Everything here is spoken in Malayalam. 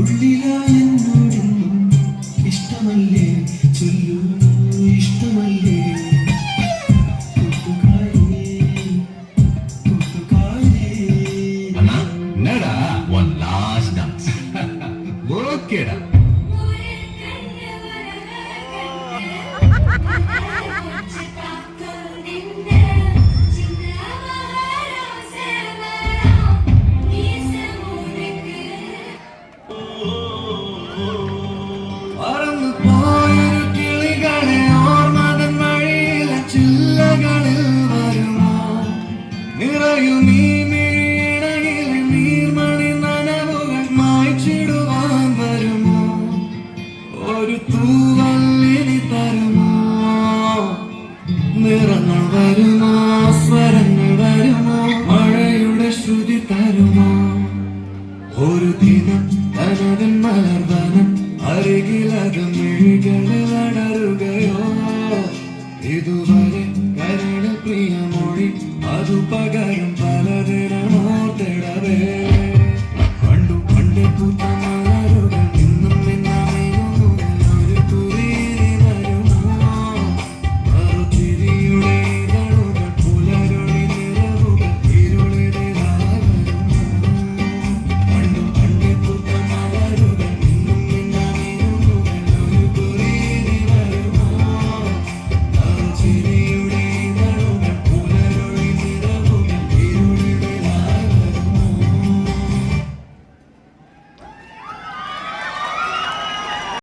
ഉള്ളിലായെന്നോടെന്നും ഇഷ്ടമല്ലേ ചൊല്ലൂ ഇഷ്ടമല്ലേ കൂട്ടുകാരേ കൂട്ടുകാരേ അണ്ണാ എന്നടാ one last dance ഓക്കേടാ പറന്നു പോയൊരു കിളികളെ ഓർമ്മതൻ വഴിയിലെ ചില്ലകളിൽ വരുമോ നിറയും ഈ മിഴിയിടയിലെ നീർമണി നനവുകൾ മായ്ച്ചിടുവാൻ വരുമോ ഒരു തൂവല്ലിനി തരുമോ നിറങ്ങൾ വരുമോ സ്വരങ്ങൾ വരുമോ മഴയുടെ ശ്രുതി തരുമോ ഒരു ദിനം തനതൻ മലർവനം അരികിലത് മിഴികളിൽ അടരുകയോ ഇതുവരെ കരട് പ്രിയമൊഴി അതു പകരം